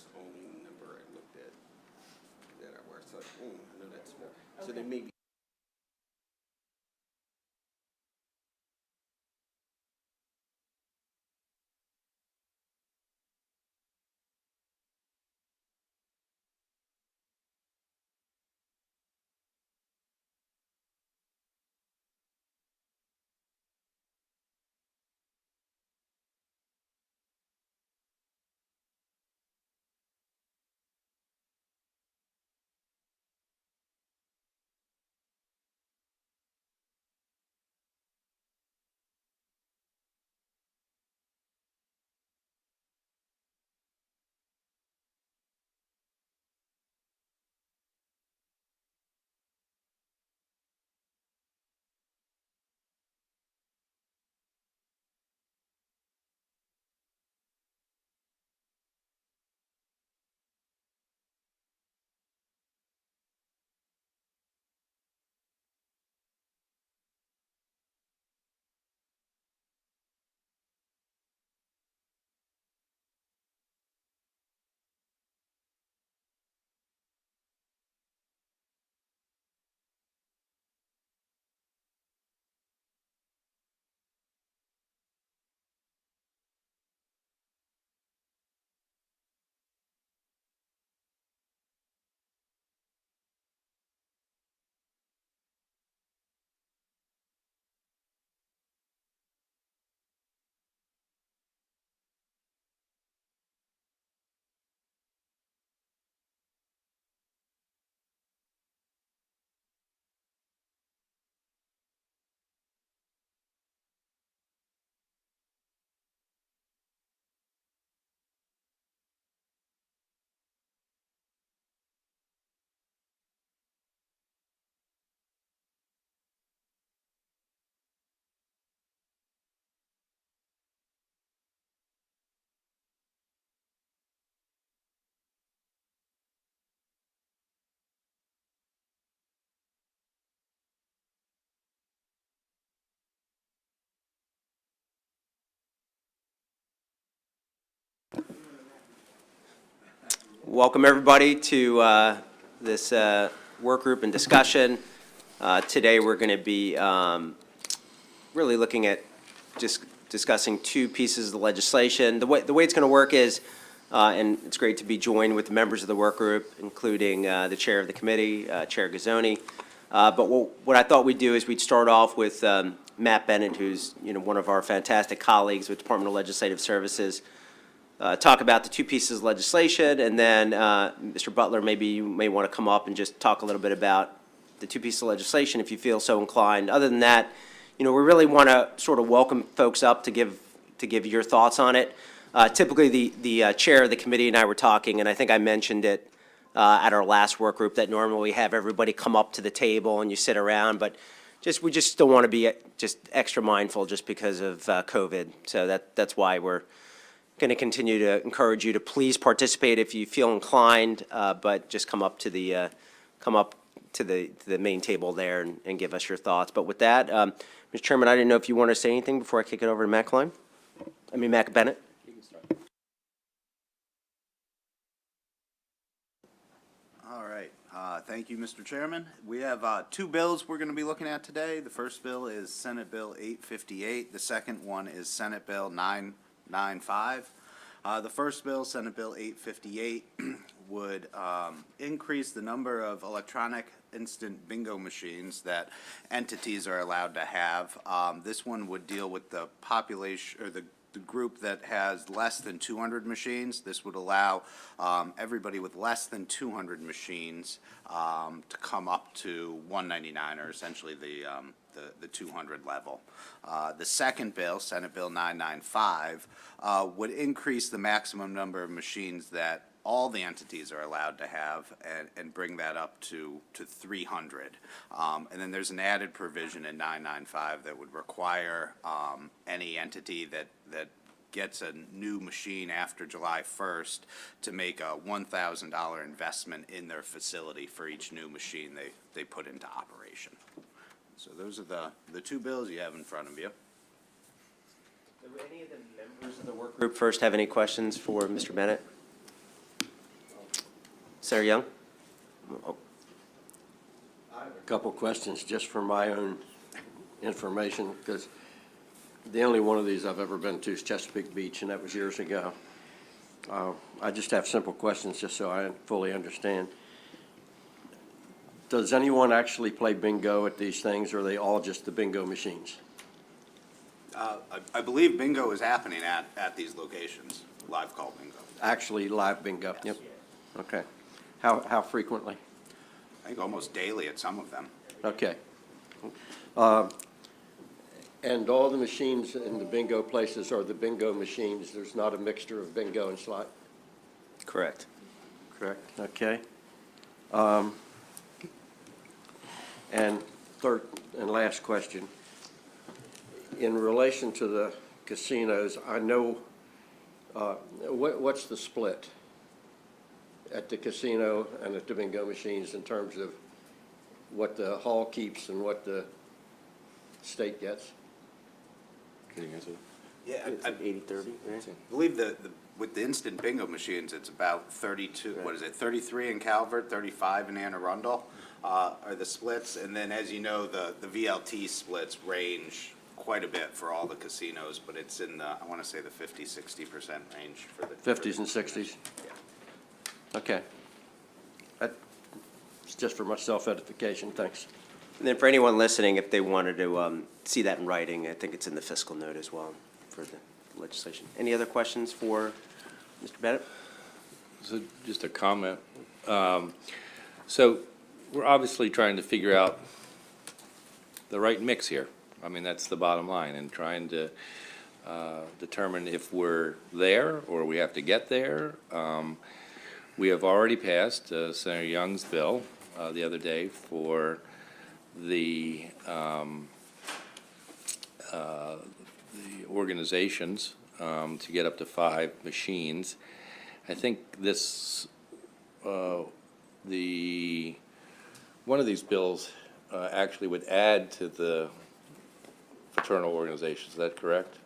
was the only number I looked at that I was like, I know that's small. So there may be. Welcome everybody to this work group and discussion. Today we're going to be really looking at just discussing two pieces of the legislation. The way it's going to work is, and it's great to be joined with the members of the work group, including the chair of the committee, Chair Gazzoni. But what I thought we'd do is we'd start off with Matt Bennett, who's one of our fantastic colleagues with Department of Legislative Services. Talk about the two pieces of legislation, and then Mr. Butler, maybe you may want to come up and just talk a little bit about the two pieces of legislation if you feel so inclined. Other than that, we really want to sort of welcome folks up to give your thoughts on it. Typically, the chair of the committee and I were talking, and I think I mentioned it at our last work group, that normally we have everybody come up to the table and you sit around, but we just still want to be just extra mindful just because of COVID. So that's why we're going to continue to encourage you to please participate if you feel inclined, but just come up to the main table there and give us your thoughts. But with that, Mr. Chairman, I didn't know if you want to say anything before I kick it over to Matt Bennett. You can start. All right. Thank you, Mr. Chairman. We have two bills we're going to be looking at today. The first bill is Senate Bill 858. The second one is Senate Bill 995. The first bill, Senate Bill 858, would increase the number of electronic instant bingo machines that entities are allowed to have. This one would deal with the population, or the group that has less than 200 machines. This would allow everybody with less than 200 machines to come up to 199, or essentially the 200 level. The second bill, Senate Bill 995, would increase the maximum number of machines that all the entities are allowed to have and bring that up to 300. And then there's an added provision in 995 that would require any entity that gets a new machine after July 1st to make a $1,000 investment in their facility for each new machine they put into operation. So those are the two bills you have in front of you. Do any of the members of the work group first have any questions for Mr. Bennett? Senator Young? I have a couple questions just for my own information, because the only one of these I've ever been to is Chesapeake Beach, and that was years ago. I just have simple questions just so I fully understand. Does anyone actually play bingo at these things, or are they all just the bingo machines? I believe bingo is happening at these locations, live call bingo. Actually live bingo? Yep. Okay. How frequently? I think almost daily at some of them. Okay. And all the machines in the bingo places are the bingo machines? There's not a mixture of bingo and slot? Correct. Correct. Okay. And third and last question. In relation to the casinos, I know, what's the split at the casino and at the bingo machines in terms of what the hall keeps and what the state gets? Can you answer that? Yeah, It's I like 80-30, right? believe with the instant bingo machines, it's about 32, what is it, 33 in Calvert, 35 in Anne Arundel, are the splits. And then, as you know, the VLT splits range quite a bit for all the casinos, but it's in the, I want to say the 50-60% range for the. 50s and 60s? Yeah. Okay. It's just for my self-edification, thanks. And then for anyone listening, if they wanted to see that in writing, I think it's in the fiscal note as well for the legislation. Any other questions for Mr. Bennett? So just a comment. So we're obviously trying to figure out the right mix here. I mean, that's the bottom line, and trying to determine if we're there or we have to get there. We have already passed Senator Young's bill the other day for the organizations to get up to 5 machines. I think this, one of these bills actually would add to the fraternal organizations. Is that correct?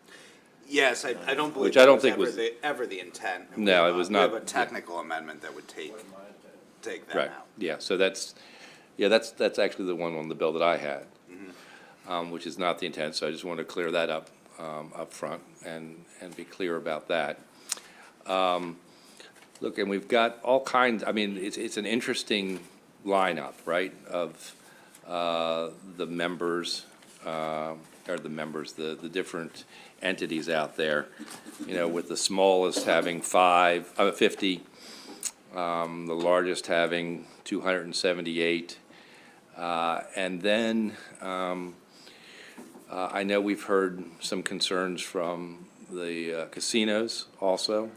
Yes, I don't believe. Which I don't that think was- ever the intent. No, it was not. We have a technical amendment that would take that Right, out. yeah, so that's actually the one on the bill that I had, which is not the intent, so I just wanted to clear that up front and be clear about that. Look, and we've got all kinds, I mean, it's an interesting lineup, right, of the members, the different entities out there, you know, with the smallest having 50, the largest having 278. And then I know we've heard some concerns from the casinos also,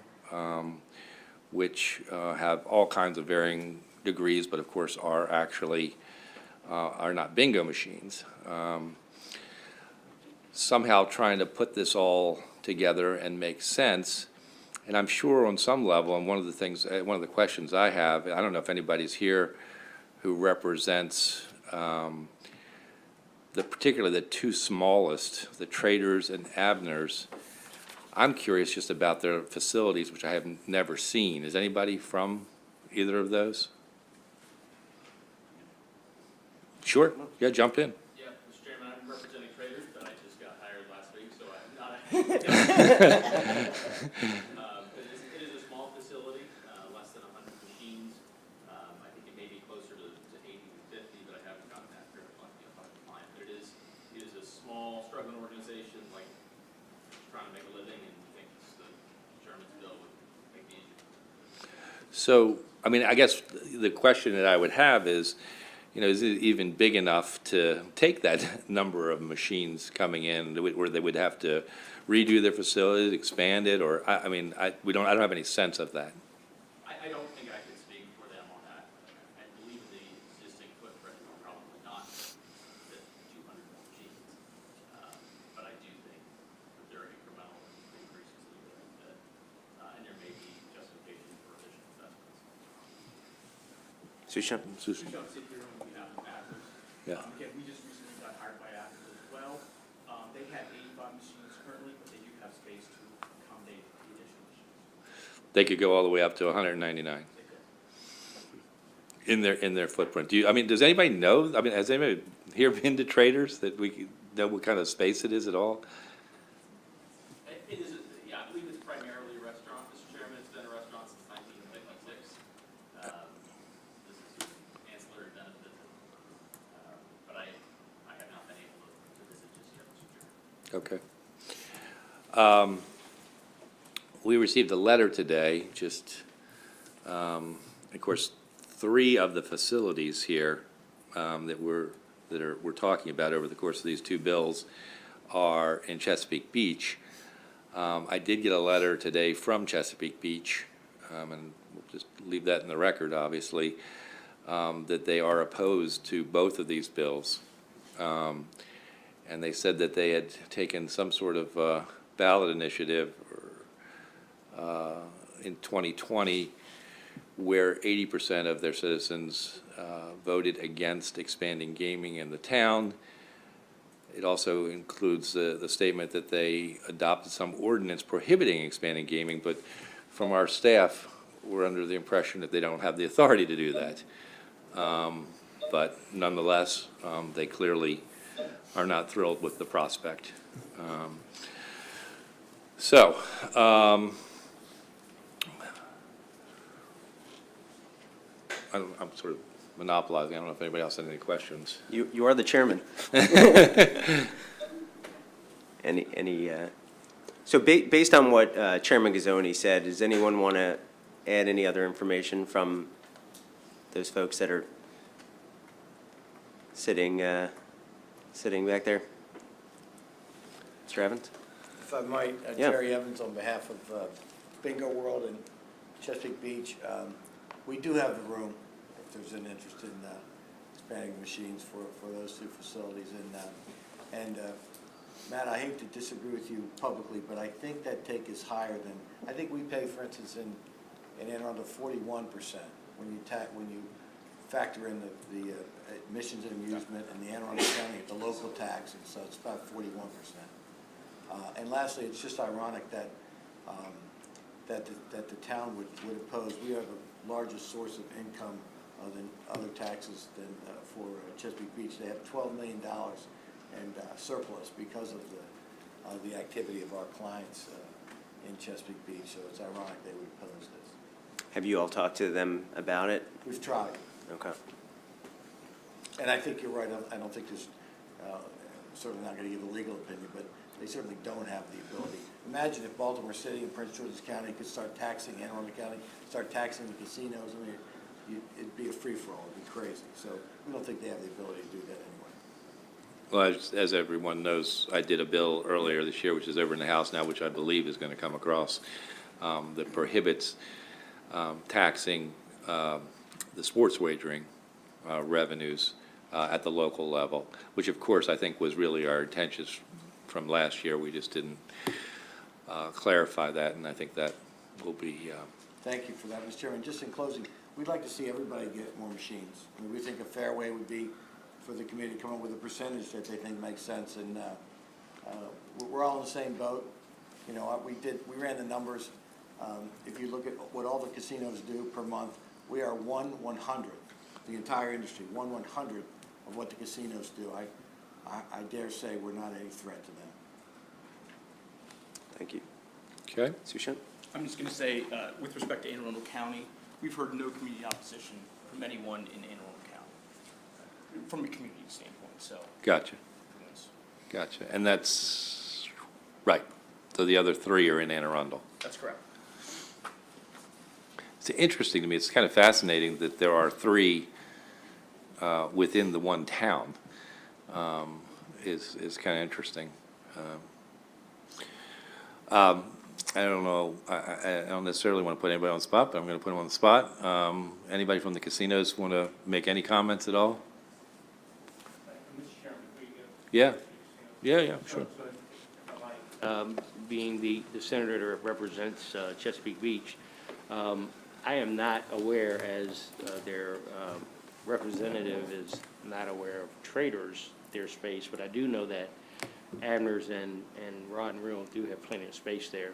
which have all kinds of varying degrees, but of course are actually are not bingo machines. Somehow trying to put this all together and make sense. And I'm sure on some level, and one of the questions I have, I don't know if anybody's here who represents particularly the 2 smallest, the Traders and Abners. I'm curious just about their facilities, which I have never seen. Is anybody from either of those? Sure, yeah, jump in. Yeah, Mr. Chairman, I'm representing Traders, but I just got hired last week, so I'm not. It is a small facility, less than 100 machines. I think it may be closer to 80 to 50, but I haven't gotten that verified by the client. But it is a small, struggling organization, like trying to make a living, and thinks the Chairman's bill would make it easier. So, I mean, I guess the question that I would have is, you know, is it even big enough to take that number of machines coming in, where they would have to redo their facilities, expand it, or, I don't have any sense of that. I don't think I can speak for them on that. I believe the existing footprint will probably not fit 200 machines. But I do think that there are incremental increases that are going to fit, and there may be justification for additional investments. Sushan? Susan? Don't sit here on behalf of Athens. Yeah. Again, we just recently got hired by Athens as well. They have 85 machines currently, but they do have space to accommodate the additional machines. They could go all the way up to 199. They could. in their footprint. I mean, does anybody know, I mean, has anybody here been to Traders that we know what kind of space it is at all? It is, yeah, I believe it's primarily a restaurant, Mr. Chairman. It's been a restaurant since 1956. This is ancillary benefit, but I have not been able to visit just yet, Mr. Chairman. Okay. We received a letter today, of course, 3 of the facilities here that we're talking about over the course of these 2 bills are in Chesapeake Beach. I did get a letter today from Chesapeake Beach, and we'll just leave that in the record, obviously, that they are opposed to both of these bills. And they said that they had taken some sort of ballot initiative in 2020 where 80% of their citizens voted against expanding gaming in the town. It also includes the statement that they adopted some ordinance prohibiting expanding gaming, but from our staff, we're under the impression that they don't have the authority to do that. But nonetheless, they clearly are not thrilled with the prospect. I'm sort of monopolizing. I don't know if anybody else has any questions. You are the chairman. So based on what Chairman Gazzoni said, does anyone want to add any other information from those folks that are sitting back there? Mr. Evans? If I might, Yeah. Jerry Evans on behalf of Bingo World and Chesapeake Beach. We do have the room, if there's an interest in expanding machines for those 2 facilities. And Matt, I hate to disagree with you publicly, but I think that take is higher than, I think we pay, for instance, in Anne Arundel 41% when you factor in the admissions and amusement and the Anne Arundel County, the local tax, and so it's about 41%. And lastly, it's just ironic that the town would oppose. We are the largest source of income than other taxes than for Chesapeake Beach. They have $12 million in surplus because of the activity of our clients in Chesapeake Beach. So it's ironic they would oppose this. Have you all talked to them about it? We've tried. Okay. And I think you're right. I don't think there's, certainly not going to give a legal opinion, but they certainly don't have the ability. Imagine if Baltimore City and Prince George's County could start taxing Anne Arundel County, start taxing the casinos. I mean, it'd be a free-for-all. It'd be crazy. So we don't think they have the ability to do that anyway. Well, as everyone knows, I did a bill earlier this year, which is over in the House now, which I believe is going to come across, that prohibits taxing the sports wagering revenues at the local level, which of course I think was really our intention from last year. We just didn't clarify that, and I think that will be. Thank you for that, Mr. Chairman. Just in closing, we'd like to see everybody get more machines. I mean, we think a fair way would be for the committee to come up with a percentage that they think makes sense, and we're all in the same boat. You know, we ran the numbers. If you look at what all the casinos do per month, we are 1/100th, the entire industry, 1/100th of what the casinos do. I dare say we're not any threat to them. Thank you. Okay. Sushant? I'm just going to say, with respect to Anne Arundel County, we've heard no community opposition from anyone in Anne Arundel County, from a community standpoint, so. Gotcha. Gotcha. And that's right. So the other 3 are in Anne Arundel. That's correct. It's interesting to me. It's kind of fascinating that there are 3 within the one town. Is kind of interesting. I don't know. I don't necessarily want to put anybody on the spot, but I'm going to put them on the spot. Anybody from the casinos want to make any comments at all? Mr. Chairman, before you go. Yeah. Yeah. Sure. Being the senator that represents Chesapeake Beach, I am not aware, as their representative is not aware of Traders, their space, but I do know that Abner's and Rod and Reel do have plenty of space there.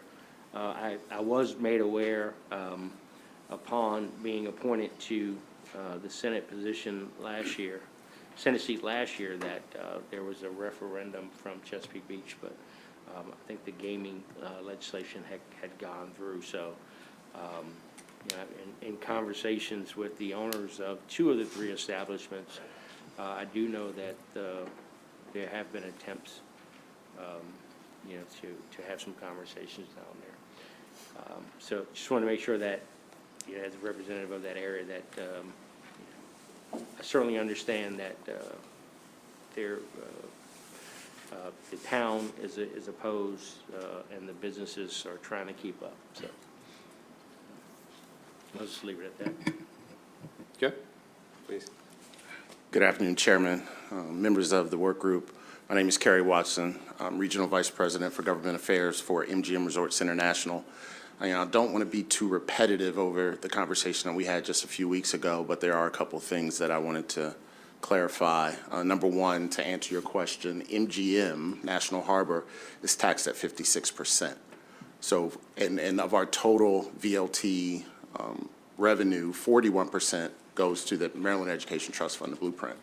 I was made aware upon being appointed to the Senate position last year, Senate seat last year, that there was a referendum from Chesapeake Beach, but I think the gaming legislation had gone through. So, you know, in conversations with the owners of 2 of the 3 establishments, I do know that there have been attempts, you know, to have some conversations down there. So just want to make sure that, you know, as a representative of that area, that you know, I certainly understand that the town is opposed, and the businesses are trying to keep up. So I'll just leave it at that. Okay, please. Good afternoon, Chairman, members of the work group. My name is Kerry Watson. I'm Regional Vice President for Government Affairs for MGM Resorts International. I don't want to be too repetitive over the conversation that we had just a few weeks ago, but there are a couple of things that I wanted to clarify. Number one, to answer your question, MGM, National Harbor, is taxed at 56%. So, and of our total VLT revenue, 41% goes to the Maryland Education Trust Fund, the Blueprint.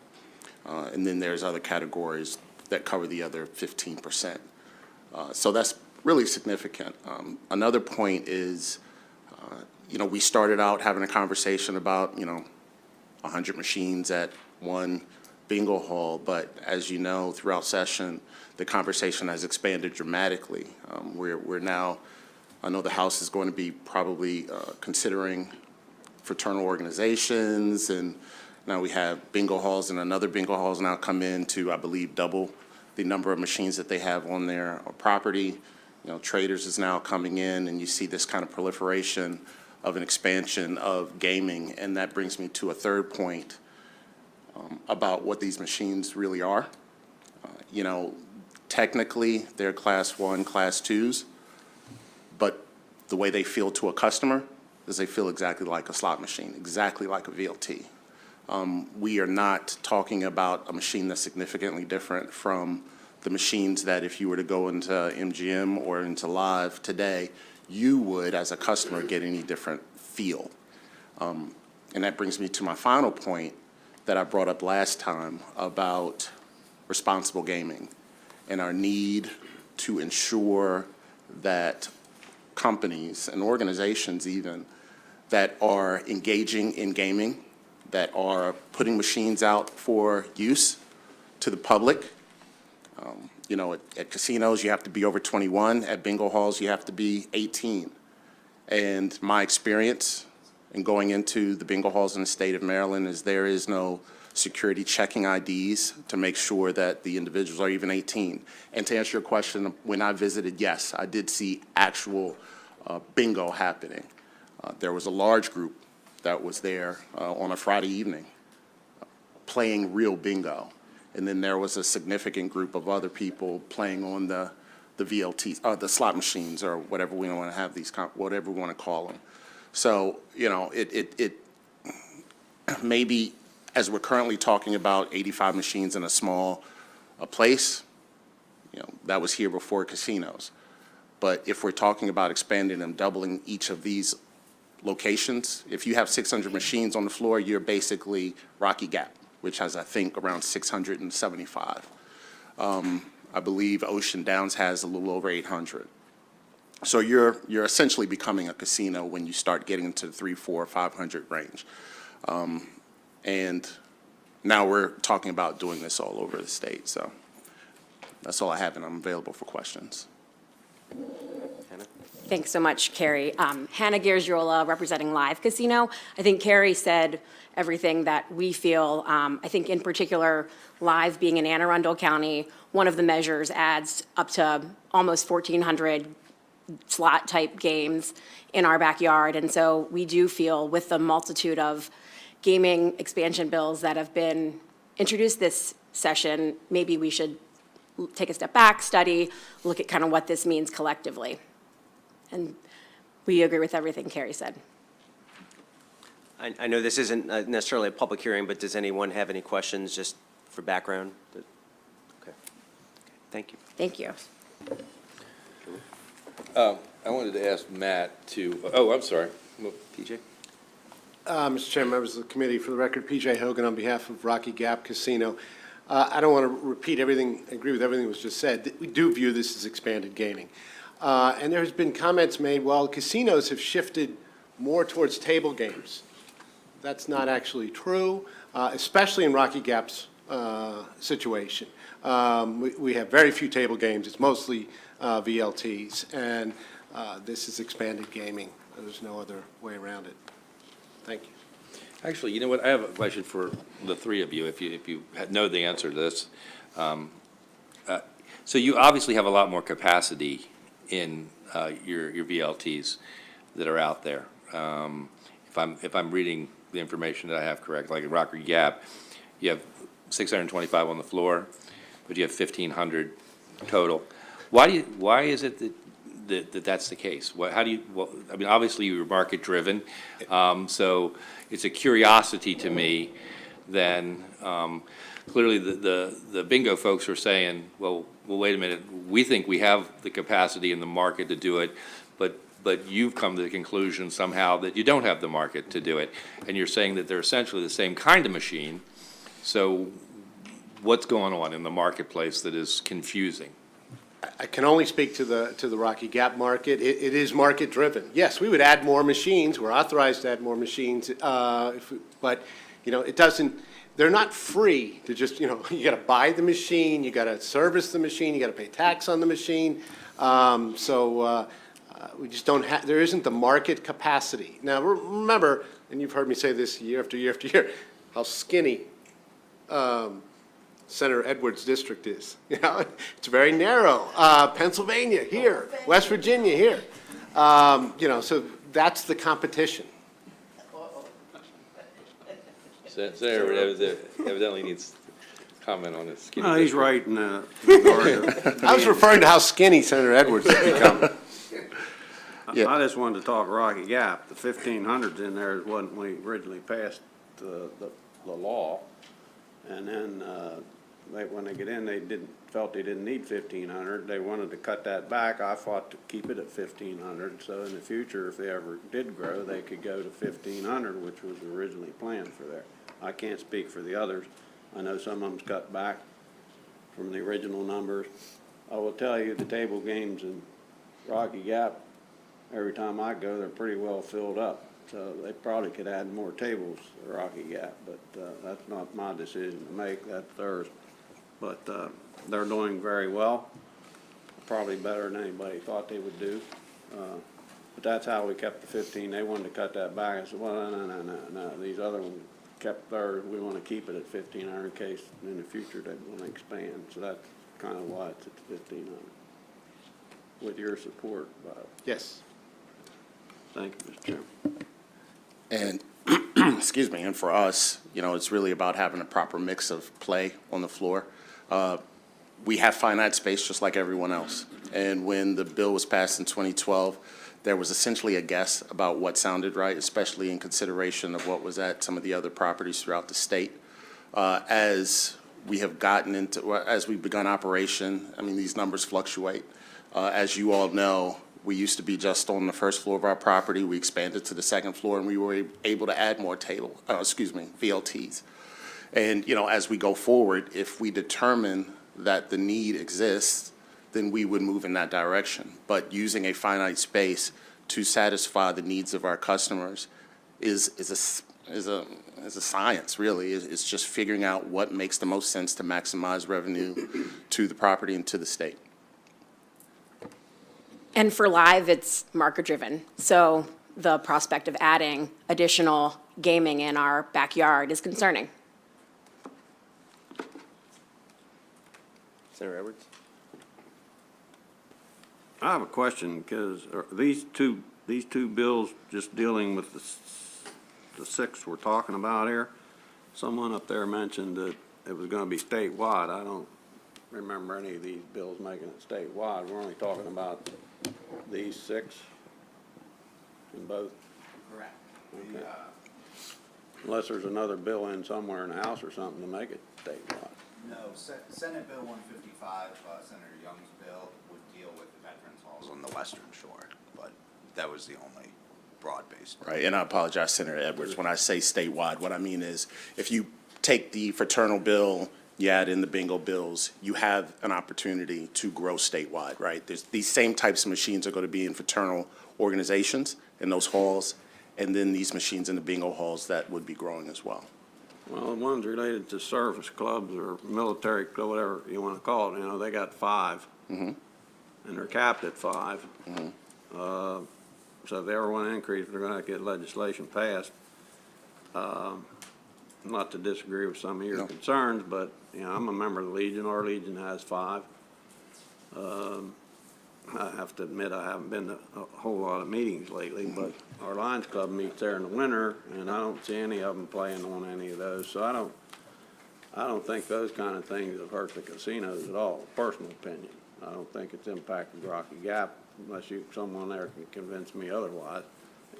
And then there's other categories that cover the other 15%. So that's really significant. Another point is, you know, we started out having a conversation about, you know, 100 machines at one bingo hall, but as you know, throughout session, the conversation has expanded dramatically. We're now, I know the House is going to be probably considering fraternal organizations, and now we have bingo halls, and another bingo halls now come in to, I believe, double the number of machines that they have on their property. You know, Traders is now coming in, and you see this kind of proliferation of an expansion of gaming, and that brings me to a third point about what these machines really are. You know, technically, they're Class 1, Class 2s, but the way they feel to a customer is they feel exactly like a slot machine, exactly like a VLT. We are not talking about a machine that's significantly different from the machines that if you were to go into MGM or into Live today, you would, as a customer, get any different feel. And that brings me to my final point that I brought up last time about responsible gaming and our need to ensure that companies and organizations even that are engaging in gaming, that are putting machines out for use to the public. You know, at casinos, you have to be over 21. At bingo halls, you have to be 18. And my experience in going into the bingo halls in the state of Maryland is there is no security checking IDs to make sure that the individuals are even 18. And to answer your question, when I visited, yes, I did see actual bingo happening. There was a large group that was there on a Friday evening playing real bingo. And then there was a significant group of other people playing on the VLTs, the slot machines, or whatever we want to have these, whatever we want to call them. So, you know, it maybe as we're currently talking about 85 machines in a small place, you know, that was here before casinos. But if we're talking about expanding and doubling each of these locations, if you have 600 machines on the floor, you're basically Rocky Gap, which has, I think, around 675. I believe Ocean Downs has a little over 800. So you're essentially becoming a casino when you start getting into the 300, 400, 500 range. And now we're talking about doing this all over the state. So that's all I have, and I'm available for questions. Thanks so much, Carrie. Hannah Gierziola, representing Live Casino. I think Carrie said everything that we feel. I think in particular, Live being in Anne Arundel County, one of the measures adds up to almost 1,400 slot-type games in our backyard. And so we do feel with the multitude of gaming expansion bills that have been introduced this session, maybe we should take a step back, study, look at kind of what this means collectively. And we agree with everything Carrie said. I know this isn't necessarily a public hearing, but does anyone have any questions just for background? Okay. Thank you. Thank you. I wanted to ask Matt to, oh, I'm sorry. PJ? Mr. Chairman, members of the committee, for the record, P.J. Hogan on behalf of Rocky Gap Casino. I don't want to repeat everything, agree with everything that was just said. We do view this as expanded gaming. And there has been comments made, well, casinos have shifted more towards table games. That's not actually true, especially in Rocky Gap's situation. We have very few table games. It's mostly VLTs, and this is expanded gaming. There's no other way around it. Thank you. Actually, you know what, I have a question for the three of you, if you know the answer to this. So you obviously have a lot more capacity in your VLTs that are out there. If I'm reading the information that I have correct, like at Rocky Gap, you have 625 on the floor, but you have 1,500 total. Why is it that that's the case? How do you, well, I mean, obviously you're market driven, so it's a curiosity to me. Then clearly the bingo folks are saying, well, wait a minute, we think we have the capacity in the market to do it, but you've come to the conclusion somehow that you don't have the market to do it, and you're saying that they're essentially the same kind of machine. So what's going on in the marketplace that is confusing? I can only speak to the Rocky Gap market. It is market driven. Yes, we would add more machines. We're authorized to add more machines, but it doesn't. They're not free to just you got to buy the machine, you got to service the machine, you got to pay tax on the machine. We just don't have. There isn't the market capacity. Now remember, and you've heard me say this year after year after year, how skinny Senator Edwards' district is. It's very narrow. Pennsylvania here, West Virginia here. So that's the competition. Senator evidently needs to comment on this. No, he's right in I was referring to how skinny Senator Edwards has become. I just wanted to talk Rocky Gap. The 1,500's in there is when we originally passed the law. And then when they get in, felt they didn't need 1,500. They wanted to cut that back. I fought to keep it at 1,500. So in the future, if they ever did grow, they could go to 1,500, which was originally planned for there. I can't speak for the others. I know some of them's cut back from the original numbers. I will tell you, the table games in Rocky Gap, every time I go, they're pretty well filled up. So they probably could add more tables to Rocky Gap, but that's not my decision to make, that's theirs. But they're doing very well, probably better than anybody thought they would do. But that's how we kept the 15. They wanted to cut that back. I said, well, no. These other ones kept theirs. We want to keep it at 1,500 in case in the future they want to expand. So that's kind of why it's at 1,500. With your support, Bob. Yes. Thank you, Mr. Chairman. And, excuse me, and for us, it's really about having a proper mix of play on the floor. We have finite space just like everyone else. And when the bill was passed in 2012, there was essentially a guess about what sounded right, especially in consideration of what was at some of the other properties throughout the state. As we have gotten into, as we've begun operation, I mean, these numbers fluctuate. As you all know, we used to be just on the first floor of our property. We expanded to the second floor, and we were able to add more VLTs. And, as we go forward, if we determine that the need exists, then we would move in that direction. But using a finite space to satisfy the needs of our customers is a science, really. It's just figuring out what makes the most sense to maximize revenue to the property and to the state. And for live, it's market-driven. So the prospect of adding additional gaming in our backyard is concerning. Senator Edwards? I have a question, because are these two bills just dealing with the six we're talking about here? Someone up there mentioned that it was going to be statewide. I don't remember any of these bills making it statewide. We're only talking about these six in both? Correct. Okay. Unless there's another bill in somewhere in the House or something to make it statewide. No, Senate Bill 155, Senator Young's bill, would deal with the veterans halls on the Western Shore, but that was the only broad-based. Right, and I apologize, Senator Edwards, when I say statewide, what I mean is, if you take the fraternal bill, you add in the bingo bills, you have an opportunity to grow statewide, right? These same types of machines are going to be in fraternal organizations in those halls, and then these machines in the bingo halls that would be growing as well. Well, the ones related to service clubs or military, or whatever you want to call it, you know, they got 5. And they're capped at 5. So if they ever want to increase, they're going to get legislation passed. Not to disagree with some of your concerns, but, you know, I'm a member of the Legion. Our Legion has 5. I have to admit, I haven't been to a whole lot of meetings lately, but our Lions Club meets there in the winter, and I don't see any of them playing on any of those. So I don't think those kind of things have hurt the casinos at all, personal opinion. I don't think it's impacted Rocky Gap unless someone there can convince me otherwise,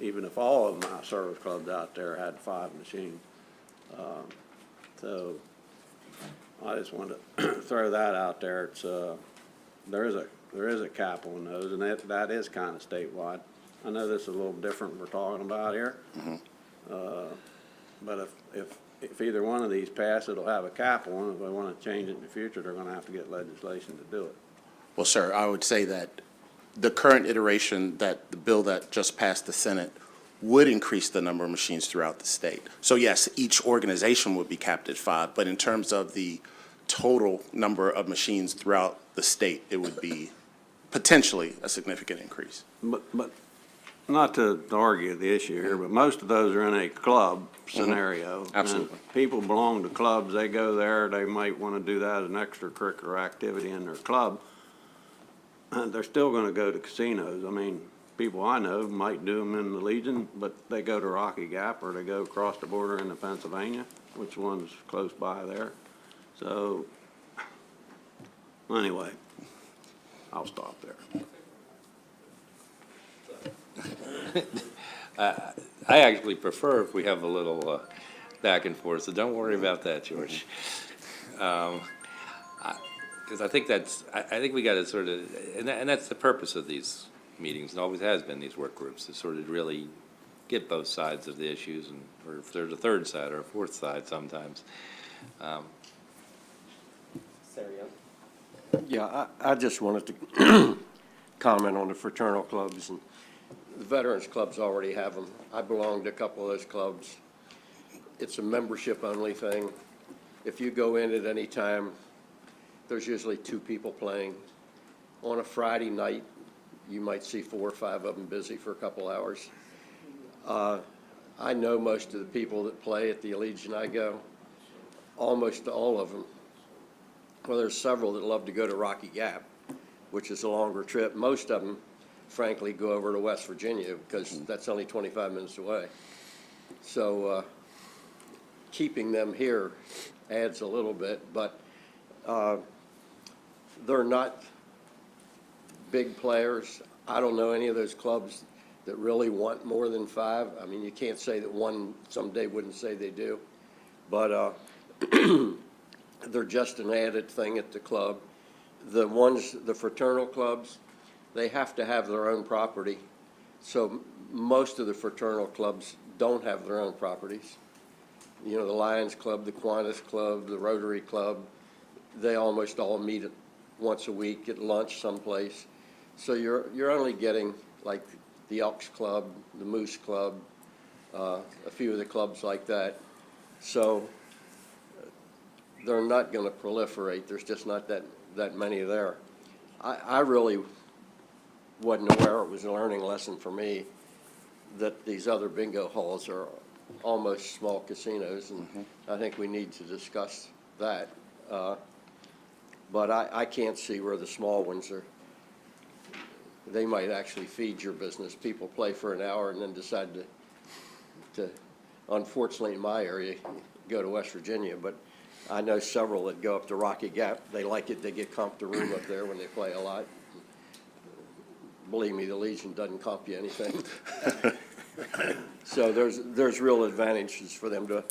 even if all of my service clubs out there had 5 machines. So I just wanted to throw that out there. It's, there is a cap on those, and that is kind of statewide. I know this is a little different we're talking about here. But if either one of these pass, it'll have a cap on it. If they want to change it in the future, they're going to have to get legislation to do it. Well, sir, I would say that the current iteration, that the bill that just passed the Senate would increase the number of machines throughout the state. So yes, each organization would be capped at 5, but in terms of the total number of machines throughout the state, it would be potentially a significant increase. But not to argue the issue here, but most of those are in a club scenario. Absolutely. And people belong to clubs, they go there, they might want to do that as an extracurricular activity in their club. They're still going to go to casinos. I mean, people I know might do them in the Legion, but they go to Rocky Gap or they go across the border into Pennsylvania, which one's close by there. So, anyway, I'll stop there. I actually prefer if we have a little back and forth, so don't worry about that, George. Because I think I think we got to sort of, and that's the purpose of these meetings, and always has been, these work groups, to sort of really get both sides of the issues, and or if there's a third side or a fourth side sometimes. Yeah, I just wanted to comment on the fraternal clubs, and the veterans clubs already have them. I belong to a couple of those clubs. It's a membership-only thing. If you go in at any time, there's usually 2 people playing. On a Friday night, you might see 4 or 5 of them busy for a couple hours. I know most of the people that play at the Allegiant I go, almost all of them. Well, there's several that love to go to Rocky Gap, which is a longer trip. Most of them, frankly, go over to West Virginia because that's only 25 minutes away. So keeping them here adds a little bit, but they're not big players. I don't know any of those clubs that really want more than 5. I mean, you can't say that one someday wouldn't say they do, but they're just an added thing at the club. The fraternal clubs, they have to have their own property. So most of the fraternal clubs don't have their own properties. You know, the Lions Club, the Kiwanis Club, the Rotary Club, they almost all meet once a week at lunch someplace. So you're only getting like the Elks Club, the Moose Club, a few of the clubs like that. So they're not going to proliferate. There's just not that many there. I really wasn't aware it was a learning lesson for me that these other bingo halls are almost small casinos, and I think we need to discuss that. But I can't see where the small ones are. They might actually feed your business. People play for an hour and then decide to unfortunately in my area, go to West Virginia, but I know several that go up to Rocky Gap. They like it. They get comped a room up there when they play a lot. Believe me, the Legion doesn't comp you anything. So there's real advantages for them to,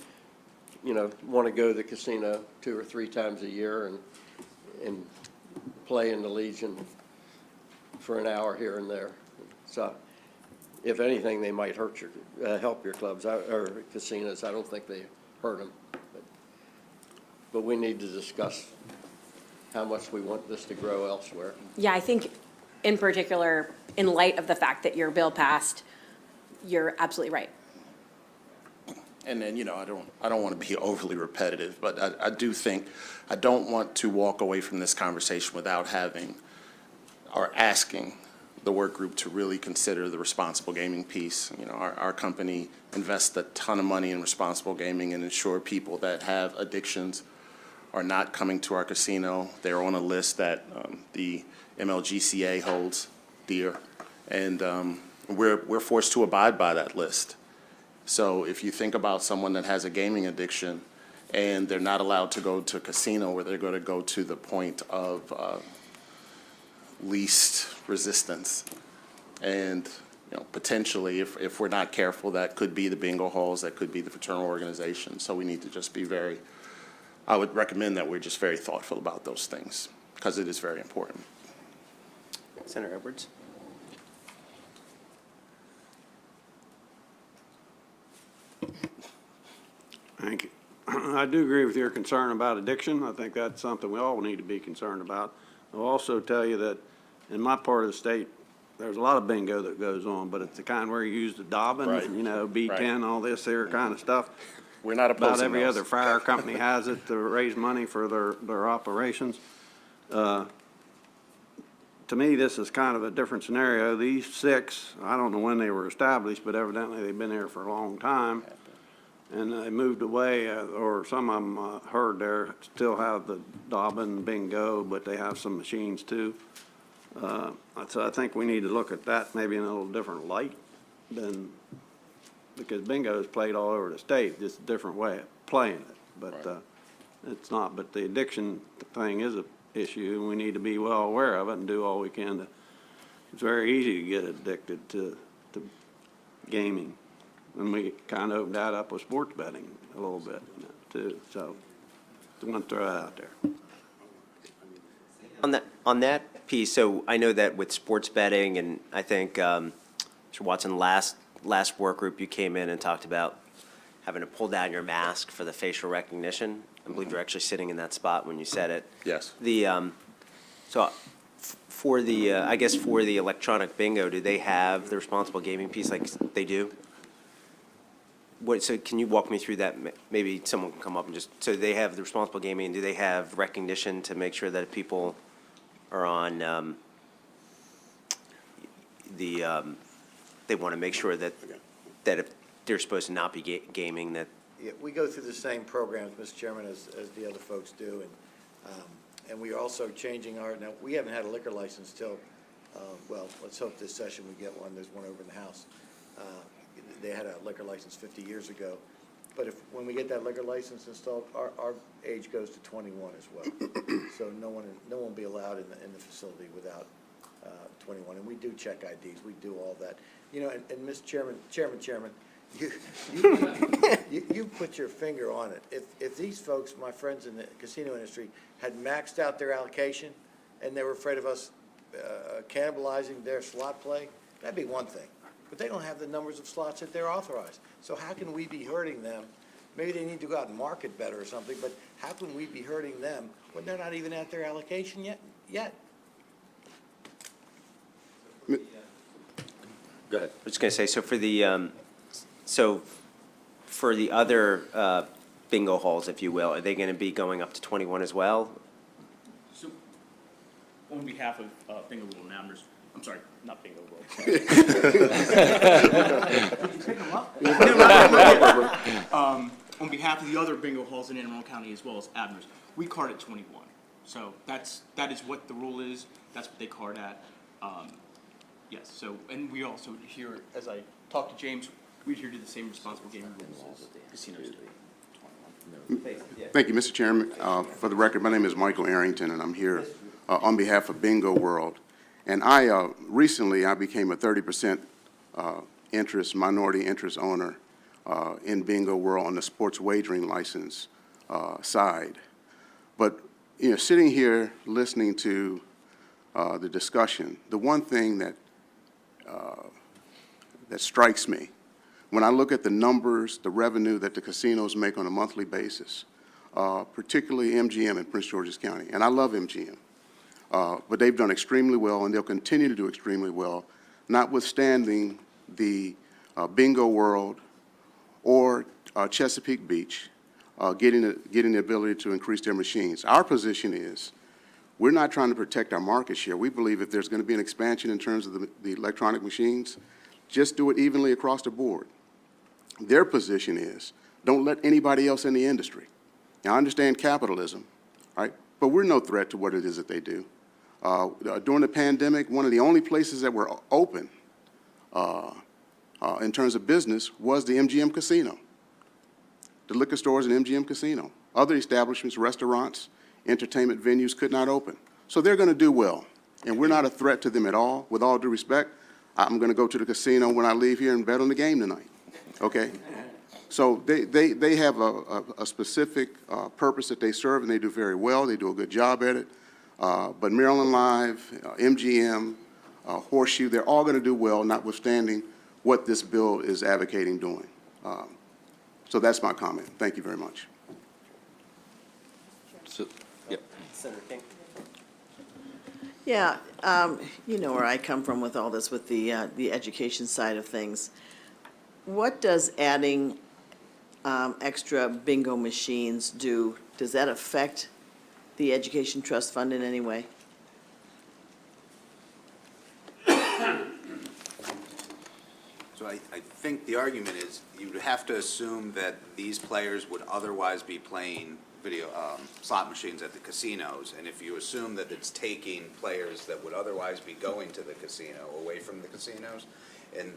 you know, want to go to the casino 2 or 3 times a year and play in the Legion for an hour here and there. So if anything, they might hurt help your clubs, or casinos. I don't think they hurt them. But we need to discuss how much we want this to grow elsewhere. Yeah, I think in particular, in light of the fact that your bill passed, you're absolutely right. And then, I don't want to be overly repetitive, but I do think, I don't want to walk away from this conversation without having, or asking the work group to really consider the responsible gaming piece. Our company invests a ton of money in responsible gaming and ensure people that have addictions are not coming to our casino. They're on a list that the MLGCA holds dear, and we're forced to abide by that list. So if you think about someone that has a gaming addiction and they're not allowed to go to a casino, where they're going to go to the point of least resistance, and potentially, if we're not careful, that could be the bingo halls, that could be the fraternal organization. So we need to just be I would recommend that we're just very thoughtful about those things, because it is very important. Senator Edwards? Thank you. I do agree with your concern about addiction. I think that's something we all need to be concerned about. I'll also tell you that in my part of the state, there's a lot of bingo that goes on, but it's the kind where you use the Dobbin, Right. B10, Right. all this here kind of stuff. We're not opposing About every those. other fire company has it to raise money for their operations. To me, this is kind of a different scenario. These 6, I don't know when they were established, but evidently they've been here for a long time. And they moved away, or some of them heard there still have the Dobbin bingo, but they have some machines too. So I think we need to look at that maybe in a little different light than, because bingo is played all over the state, just a different way of playing it. But it's not, but the addiction thing is a issue, and we need to be well aware of it and do all we can to, it's very easy to get addicted to gaming. And we kind of opened that up with sports betting a little bit too. So I want to throw that out there. On that piece, so I know that with sports betting, and I think, Mr. Watson, last work group, you came in and talked about having to pull down your mask for the facial recognition. I believe you're actually sitting in that spot when you said it. Yes. For the, I guess for the electronic bingo, do they have the responsible gaming piece like they do? So can you walk me through that? Maybe someone can come up and so they have the responsible gaming, and do they have recognition to make sure that people are on, they want to make sure that if they're supposed to not be gaming, that. Yeah, we go through the same programs, Mr. Chairman, as the other folks do, and we are also changing now, we haven't had a liquor license till, well, let's hope this session we get one. There's one over in the House. They had a liquor license 50 years ago, but when we get that liquor license installed, our age goes to 21 as well. So no one will be allowed in the facility without 21, and we do check IDs, we do all that. And Mr. Chairman, you put your finger on it. If these folks, my friends in the casino industry, had maxed out their allocation and they were afraid of us cannibalizing their slot play, that'd be one thing. But they don't have the numbers of slots that they're authorized. So how can we be hurting them? Maybe they need to go out and market better or something, but how can we be hurting them when they're not even at their allocation yet? Go ahead. I was going to say, so for the other bingo halls, if you will, are they going to be going up to 21 as well? So, on behalf of Bingo World now, I'm sorry, not Bingo World. On behalf of the other bingo halls in Anne Arundel County as well as Abner's, we card at 21. So that is what the rule is. That's what they card at. Yes. So, and we also here, as I talked to James, we adhere to the same responsible gaming rules as casinos do. Thank you, Mr. Chairman. For the record, my name is Michael Arrington, and I'm here on behalf of Bingo World. And recently I became a 30% minority interest owner in Bingo World on the sports wagering license side. But, sitting here listening to the discussion, the one thing that that strikes me. When I look at the numbers, the revenue that the casinos make on a monthly basis, particularly MGM in Prince George's County, and I love MGM, but they've done extremely well, and they'll continue to do extremely well, notwithstanding the Bingo World or Chesapeake Beach getting the ability to increase their machines. Our position is, we're not trying to protect our market share. We believe if there's going to be an expansion in terms of the electronic machines, just do it evenly across the board. Their position is, don't let anybody else in the industry. Now, I understand capitalism, right? But we're no threat to what it is that they do. During the pandemic, one of the only places that were open in terms of business was the MGM Casino. The liquor stores and MGM Casino. Other establishments, restaurants, entertainment venues could not open. So they're going to do well, and we're not a threat to them at all. With all due respect, I'm going to go to the casino when I leave here and bet on the game tonight, okay? So they have a specific purpose that they serve, and they do very well. They do a good job at it. But Maryland Live, MGM, Horseshoe, they're all going to do well, notwithstanding what this bill is advocating doing. So that's my comment. Thank you very much. So, yeah. Senator King? Yeah, you know where I come from with all this, with the education side of things. What does adding extra bingo machines do? Does that affect the Education Trust Fund in any way? So I think the argument is you would have to assume that these players would otherwise be playing video slot machines at the casinos, and if you assume that it's taking players that would otherwise be going to the casino away from the casinos, and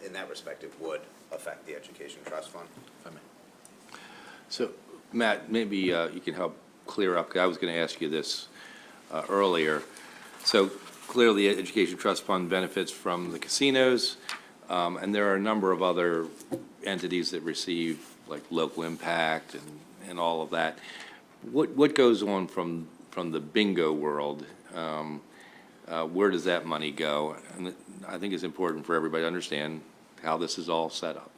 in that respect, it would affect the Education Trust Fund. If I may. So, Matt, maybe you can help clear up, 'cause I was going to ask you this earlier. So clearly, the Education Trust Fund benefits from the casinos, and there are a number of other entities that receive, like, local impact and all of that. What goes on from the bingo world? Where does that money go? And I think it's important for everybody to understand how this is all set up.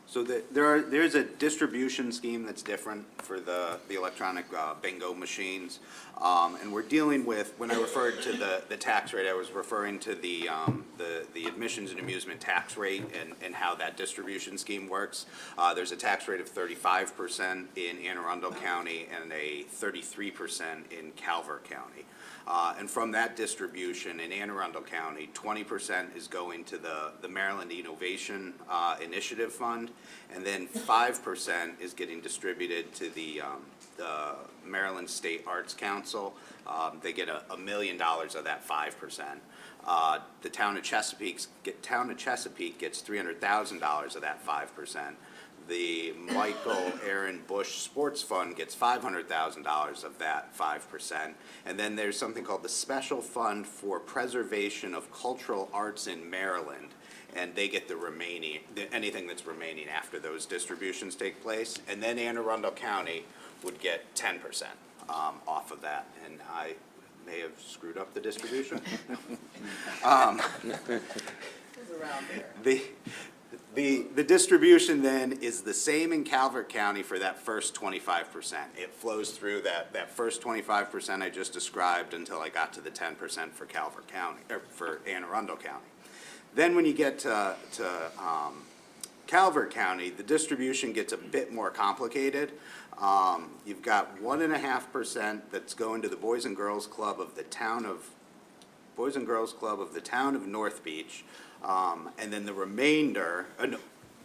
So there's a distribution scheme that's different for the electronic bingo machines. And we're dealing with, when I referred to the tax rate, I was referring to the admissions and amusement tax rate and how that distribution scheme works. There's a tax rate of 35% in Anne Arundel County and a 33% in Calvert County. And from that distribution in Anne Arundel County, 20% is going to the Maryland Innovation Initiative Fund, and then 5% is getting distributed to the Maryland State Arts Council. They get $1 million of that 5%. The town of Chesapeake gets $300,000 of that 5%. The Michael Aaron Bush Sports Fund gets $500,000 of that 5%. And then there's something called the Special Fund for Preservation of Cultural Arts in Maryland. And they get the remaining, anything that's remaining after those distributions take place. And then Anne Arundel County would get 10% off of that. And I may have screwed up the distribution. The distribution then is the same in Calvert County for that first 25%. It flows through that first 25% I just described until I got to the 10% for Calvert County, or for Anne Arundel County. Then when you get to Calvert County, the distribution gets a bit more complicated. You've got 1.5% that's going to the Boys and Girls Club of the town of North Beach. And then the remainder,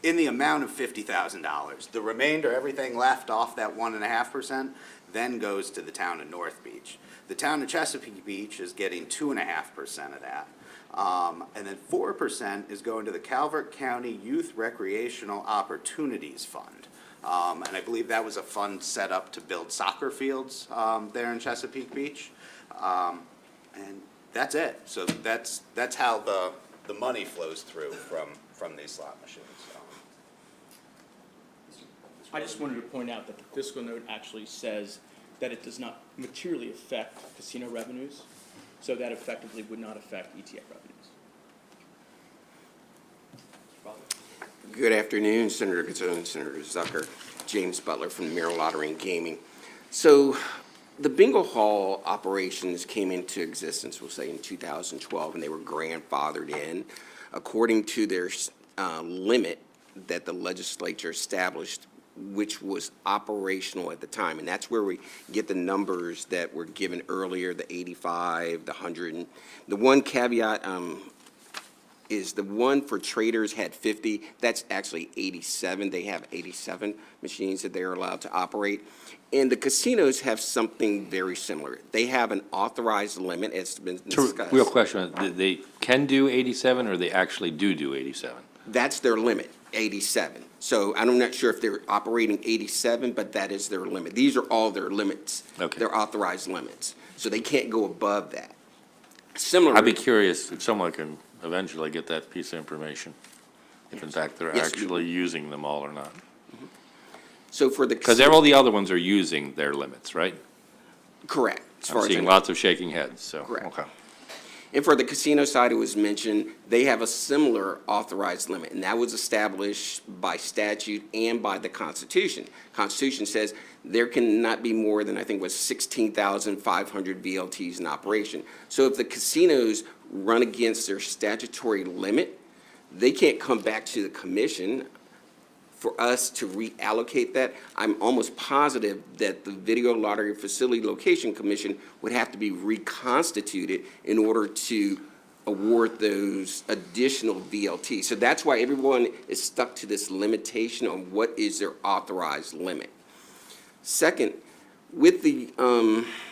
in the amount of $50,000, the remainder, everything left off that 1.5%, then goes to the town of North Beach. The town of Chesapeake Beach is getting 2.5% of that. And then 4% is going to the Calvert County Youth Recreational Opportunities Fund. And I believe that was a fund set up to build soccer fields there in Chesapeake Beach. And that's it. So that's how the money flows through from these slot machines. I just wanted to point out that the fiscal note actually says that it does not materially affect casino revenues, so that effectively would not affect ETF revenues. Good afternoon, Senator Gazzone, Senator Zucker, James Butler from Maryland Lottery and Gaming. So the bingo hall operations came into existence, we'll say in 2012, and they were grandfathered in according to their limit that the legislature established, which was operational at the time. And that's where we get the numbers that were given earlier, the 85, the 100. And the one caveat is the one for traders had 50. That's actually 87. They have 87 machines that they're allowed to operate. And the casinos have something very similar. They have an authorized limit, as has been discussed. Real question, they can do 87 or they actually do 87? That's their limit, 87. So I'm not sure if they're operating 87, but that is their limit. These are all their limits. Okay. Their authorized limits. So they can't go above that. Similarly, I'd be curious if someone can eventually get that piece of information, if in fact they're Yes. actually using them all or not. so for the. Because all the other ones are using their limits, right? Correct. As far I'm as I seeing know. lots of shaking heads, so, Correct. okay. And for the casino side, it was mentioned, they have a similar authorized limit, and that was established by statute and by the Constitution. Constitution says there cannot be more than, I think, was 16,500 VLTs in operation. So if the casinos run against their statutory limit, they can't come back to the commission for us to reallocate that. I'm almost positive that the Video Lottery Facility Location Commission would have to be reconstituted in order to award those additional VLTs. So that's why everyone is stuck to this limitation on what is their authorized limit. Second, with the,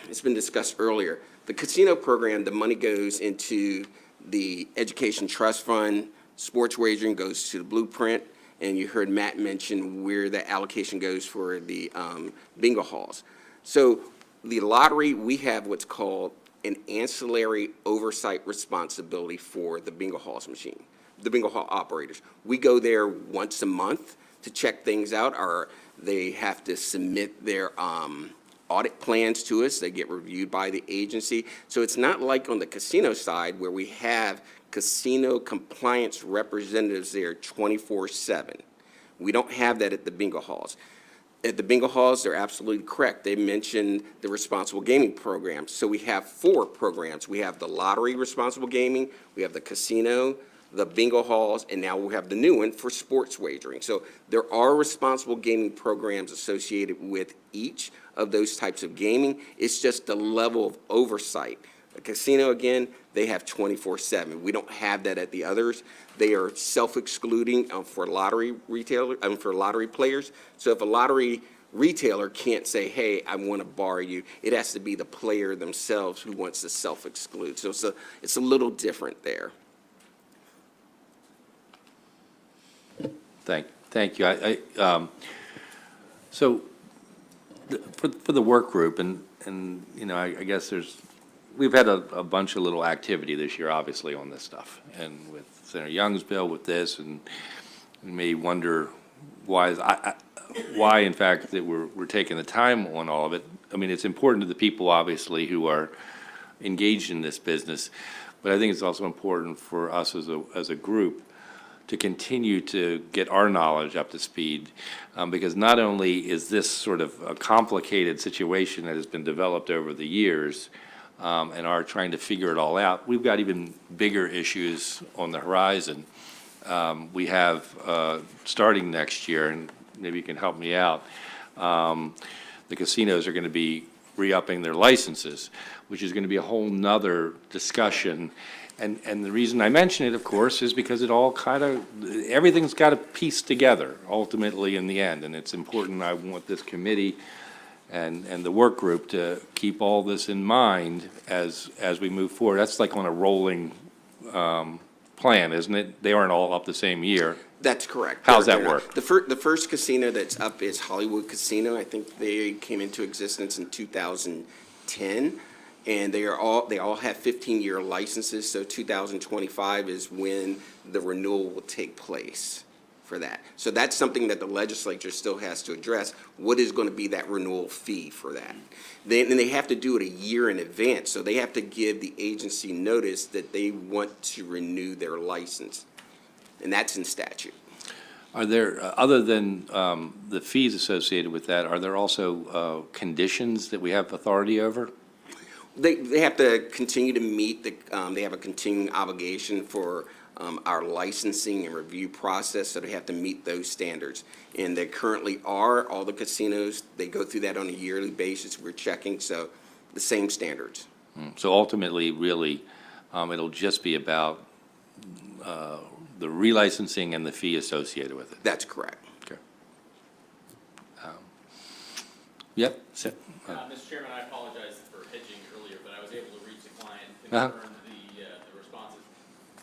it's been discussed earlier, the casino program, the money goes into the Education Trust Fund, sports wagering goes to the Blueprint, and you heard Matt mention where the allocation goes for the bingo halls. So the lottery, we have what's called an ancillary oversight responsibility for the bingo halls machine, the bingo hall operators. We go there once a month to check things out, or they have to submit their audit plans to us. They get reviewed by the agency. So it's not like on the casino side where we have casino compliance representatives there 24/7. We don't have that at the bingo halls. At the bingo halls, they're absolutely correct. They mentioned the responsible gaming program. So we have 4 programs. We have the lottery responsible gaming, we have the casino, the bingo halls, and now we have the new one for sports wagering. So there are responsible gaming programs associated with each of those types of gaming. It's just the level of oversight. A casino, again, they have 24/7. We don't have that at the others. They are self-excluding for lottery retailer, for lottery players. So if a lottery retailer can't say, hey, I want to bar you, it has to be the player themselves who wants to self-exclude. So it's a little different there. Thank you. So for the work group, and you know, I guess we've had a bunch of little activity this year, obviously, on this stuff, and with Senator Young's bill, with this, and you may wonder why in fact that we're taking the time on all of it. I mean, it's important to the people, obviously, who are engaged in this business, but I think it's also important for us as a group to continue to get our knowledge up to speed, because not only is this sort of a complicated situation that has been developed over the years, and are trying to figure it all out, we've got even bigger issues on the horizon. We have, starting next year, and maybe you can help me out, the casinos are going to be re-upping their licenses, which is going to be a whole nother discussion. And the reason I mention it, of course, is because it all kind of, everything's got to piece together ultimately in the end. And it's important, I want this committee and the work group to keep all this in mind as we move forward. That's like on a rolling plan, isn't it? They aren't all up the same year. That's correct. How's that They're not. work? The first casino that's up is Hollywood Casino. I think they came into existence in 2010. And they all have 15-year licenses, so 2025 is when the renewal will take place for that. So that's something that the legislature still has to address. What is going to be that renewal fee for that? Then they have to do it a year in advance, so they have to give the agency notice that they want to renew their license, and that's in statute. Are there, other than the fees associated with that, are there also conditions that we have authority over? They have to continue to meet they have a continuing obligation for our licensing and review process, so they have to meet those standards. And they currently are, all the casinos, they go through that on a yearly basis, we're checking, so the same standards. So ultimately, really, it'll just be about the relicensing and the fee associated with it? That's correct. Okay. Yep. Mr. Chairman, I apologize for hedging earlier, but I was able to reach the client, Uh-huh. confirm the responses.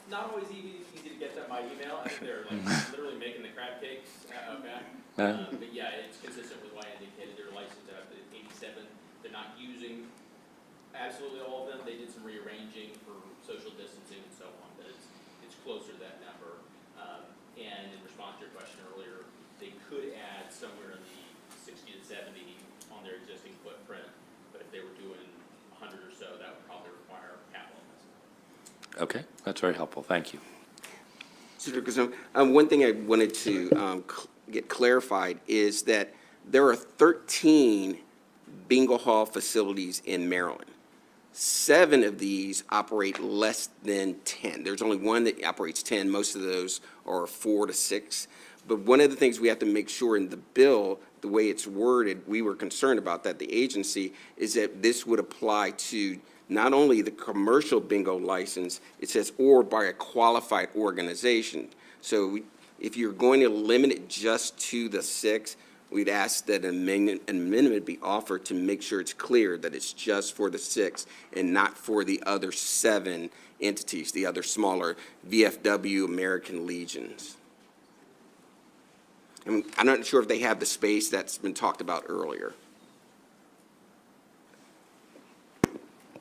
Not always easy to get them by email. I think they're literally making the crab cakes out back. But yeah, it's consistent with what I indicated. They're licensed out at 87. They're not using absolutely all of them. They did some rearranging for social distancing and so on, but it's closer to that number. And in response to your question earlier, they could add somewhere in the 60 to 70 on their existing footprint, but if they were doing 100 or so, that would probably require capital investment. Okay, that's very helpful. Thank you. One thing I wanted to get clarified is that there are 13 bingo hall facilities in Maryland. 7 of these operate less than 10. There's only one that operates 10. Most of those are 4 to 6. But one of the things we have to make sure in the bill, the way it's worded, we were concerned about that, the agency, is that this would apply to not only the commercial bingo license, it says, or by a qualified organization. So if you're going to limit it just to the 6, we'd ask that an amendment be offered to make sure it's clear that it's just for the 6 and not for the other 7 entities, the other smaller VFW, American Legions. And I'm not sure if they have the space that's been talked about earlier.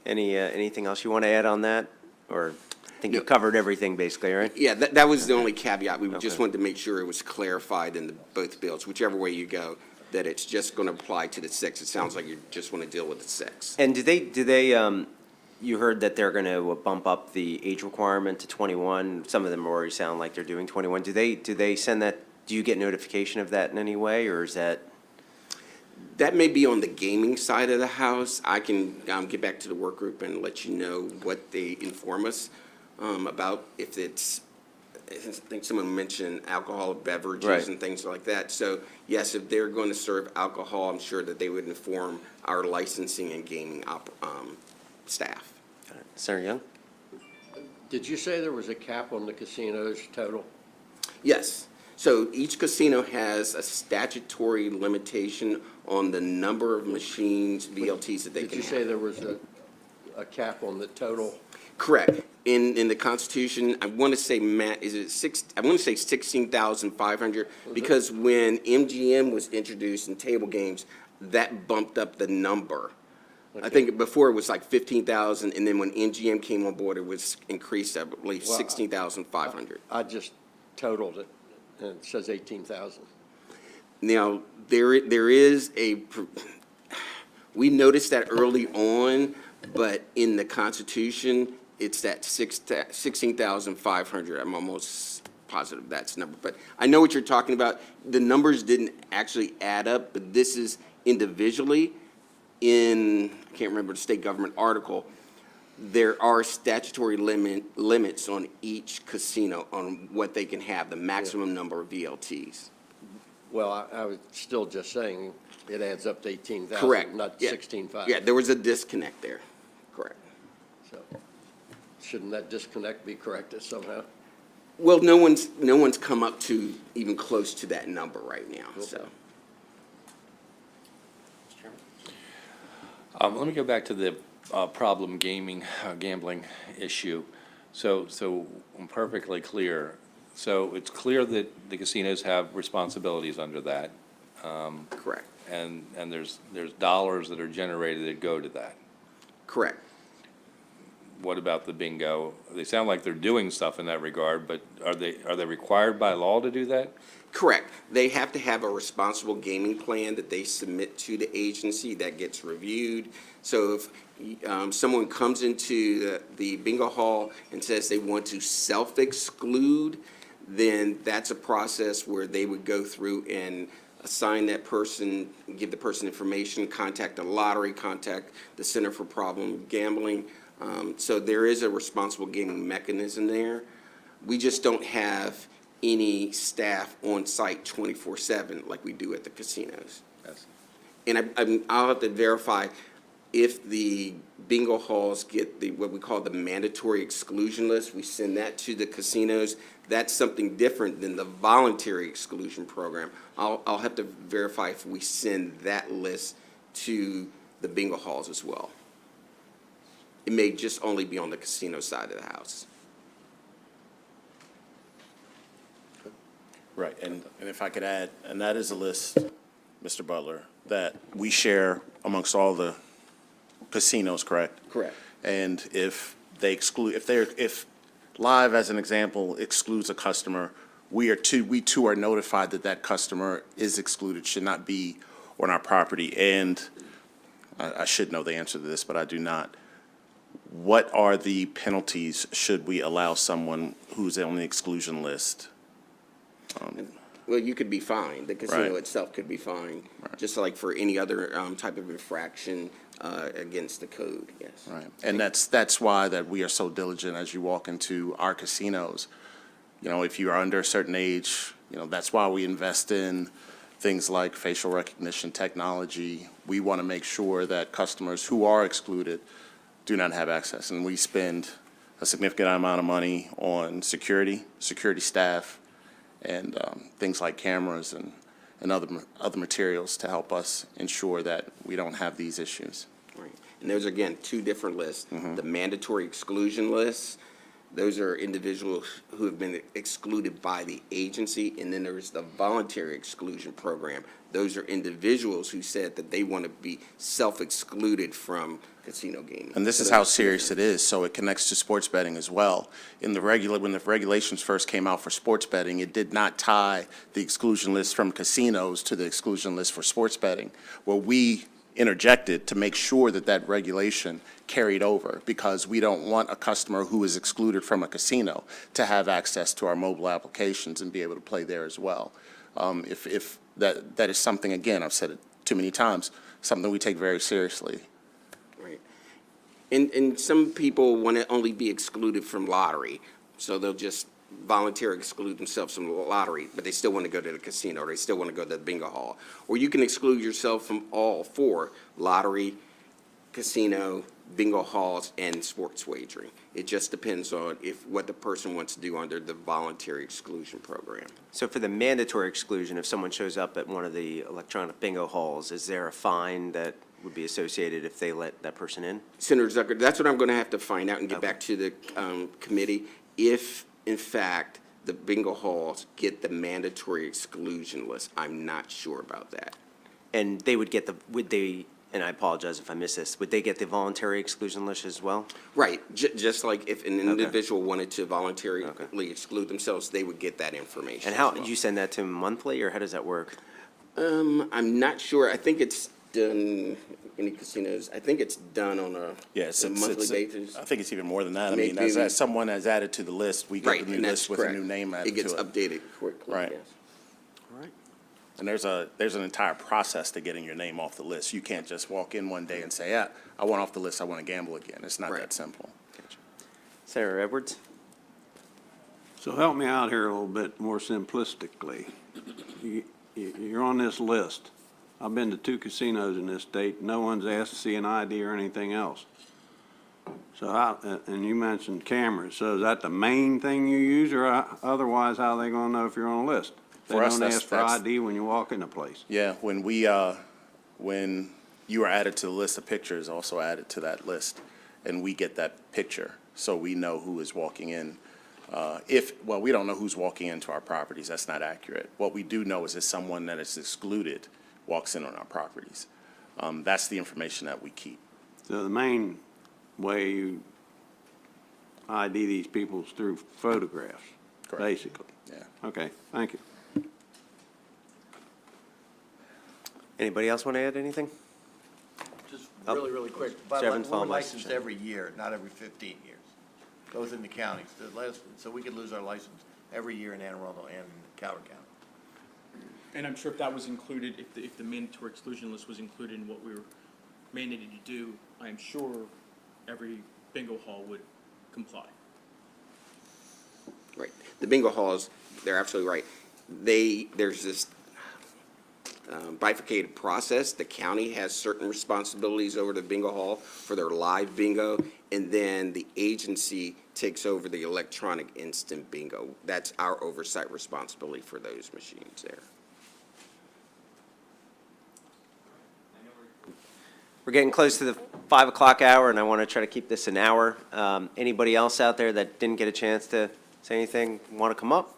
Anything else you want to add on that? Or I think you covered everything basically, right? Yeah, that was the only caveat. We just Okay. wanted to make sure it was clarified in both bills, whichever way you go, that it's just going to apply to the 6. It sounds like you just want to deal with the 6. And do they, you heard that they're going to bump up the age requirement to 21. Some of them already sound like they're doing 21. Do they send that, do you get notification of that in any way, or is that? That may be on the gaming side of the house. I can get back to the work group and let you know what they inform us about. If it's, I think someone mentioned alcoholic beverages Right. and things like that. So yes, if they're going to serve alcohol, I'm sure that they would inform our licensing and gaming staff. Senator Young? Did you say there was a cap on the casinos total? Yes. So each casino has a statutory limitation on the number of machines, VLTs that they Did can you have. say there was a cap on the total? Correct. In the Constitution, I want to say, Matt, I want to say 16,500, because when MGM was introduced in table games, that bumped up the number. I think before it was like 15,000, and then when MGM came on board, it was increased, I believe, Well, 16,500. I just totaled it, and it says 18,000. Now, there is we noticed that early on, but in the Constitution, it's that 16,500. I'm almost positive that's the number. But I know what you're talking about. The numbers didn't actually add up, but this is individually in, I can't remember the state government article, there are statutory limits on each casino on what they can have, the maximum number of VLTs. Well, I was still just saying it adds up to 18,000. Correct. Not Yeah. 16,500. Yeah, there was a disconnect there. Correct. So shouldn't that disconnect be corrected somehow? Well, no one's come up to even close to that number right now, so. Let me go back to the problem gambling issue. So I'm perfectly clear. So it's clear that the casinos have responsibilities under that, Correct. and there's dollars that are generated that go to that. Correct. What about the bingo? They sound like they're doing stuff in that regard, but are they required by law to do that? Correct. They have to have a responsible gaming plan that they submit to the agency that gets reviewed. So if someone comes into the bingo hall and says they want to self-exclude, then that's a process where they would go through and assign that person, give the person information, contact the lottery, contact the Center for Problem Gambling. So there is a responsible gaming mechanism there. We just don't have any staff on site 24/7 like we do at the casinos. And I'll have to verify if the bingo halls get what we call the mandatory exclusion list. We send that to the casinos. That's something different than the voluntary exclusion program. I'll have to verify if we send that list to the bingo halls as well. It may just only be on the casino side of the house. Right, and if I could add, and that is a list, Mr. Butler, that we share amongst all the casinos, correct? Correct. And if they exclude, if Live, as an example, excludes a customer, we too are notified that that customer is excluded, should not be on our property. And I should know the answer to this, but I do not. What are the penalties should we allow someone who's on the exclusion list? Well, you could be fined. The casino Right. itself could be fined, just like for any other type of infraction against the code, yes. Right, and that's why that we are so diligent as you walk into our casinos. You know, if you are under a certain age, you know, that's why we invest in things like facial recognition technology. We want to make sure that customers who are excluded do not have access. And we spend a significant amount of money on security staff, and things like cameras and other materials to help us ensure that we don't have these issues. Right. And those are, again, two different lists. The mandatory exclusion lists, those are individuals who have been excluded by the agency, and then there's the voluntary exclusion program. Those are individuals who said that they want to be self-excluded from casino gaming. And this is how serious it is, so it connects to sports betting as well. When the regulations first came out for sports betting, it did not tie the exclusion list from casinos to the exclusion list for sports betting. Well, we interjected to make sure that that regulation carried over, because we don't want a customer who is excluded from a casino to have access to our mobile applications and be able to play there as well. If that is something, again, I've said it too many times, something we take very seriously. Right. And some people want to only be excluded from lottery, so they'll just voluntarily exclude themselves from the lottery, but they still want to go to the casino, or they still want to go to the bingo hall. Or you can exclude yourself from all four: lottery, casino, bingo halls, and sports wagering. It just depends on what the person wants to do under the voluntary exclusion program. So for the mandatory exclusion, if someone shows up at one of the electronic bingo halls, is there a fine that would be associated if they let that person in? Senator Zucker, that's what I'm going to have to find out and get back to the committee. If, in fact, the bingo halls get the mandatory exclusion list, I'm not sure about that. And they would get and I apologize if I missed this, would they get the voluntary exclusion list as well? Right, just like if an individual wanted to voluntarily exclude themselves, they would get that information. And how, as well. do you send that to them monthly, or how does that work? I'm not sure. I think it's done in the casinos. I think it's done on a monthly basis. I think it's even more than that. I Maybe- mean, as someone has added to the list, we Right, get the new and that's list with a correct. new name added It to it. gets updated quickly, Right. yes. And there's an entire process to getting your name off the list. You can't just walk in one day and say, yeah, I want off the list, I want to gamble again. It's not Right. that simple. Senator Edwards? So help me out here a little bit more simplistically. You're on this list. I've been to 2 casinos in this state. No one's asked to see an ID or anything else. So and you mentioned cameras. So is that the main thing you use, or otherwise how are they going to know if you're on a list? They For us, don't that's- ask for that's- ID when you walk in a place. Yeah, when you are added to the list, a picture is also added to that list, and we get that picture, so we know who is walking in. We don't know who's walking into our properties, that's not accurate. What we do know is if someone that is excluded walks in on our properties. That's the information that we keep. So the main way you ID these people is through photographs, Correct. basically. Yeah. Okay, thank you. Anybody else want to add anything? Just really quick. Chairman We're Thomas. licensed every year, not every 15 years, both in the counties. So we could lose our license every year in Anne Arundel and in Calvert County. And I'm sure if that was included, if the mandatory exclusion list was included in what we were mandated to do, I'm sure every bingo hall would comply. Right. The bingo halls, they're absolutely right. There's this bifurcated process. The county has certain responsibilities over the bingo hall for their live bingo, and then the agency takes over the electronic instant bingo. That's our oversight responsibility for those machines there. We're getting close to the 5 o'clock hour, and I want to try to keep this an hour. Anybody else out there that didn't get a chance to say anything, want to come up?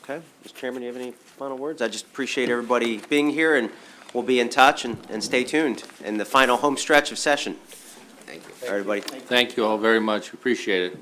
Okay, Mr. Chairman, do you have any final words? I just appreciate everybody being here, and we'll be in touch, and stay tuned in the final home stretch of session. Thank you. Everybody. Thank you all very much, appreciate it.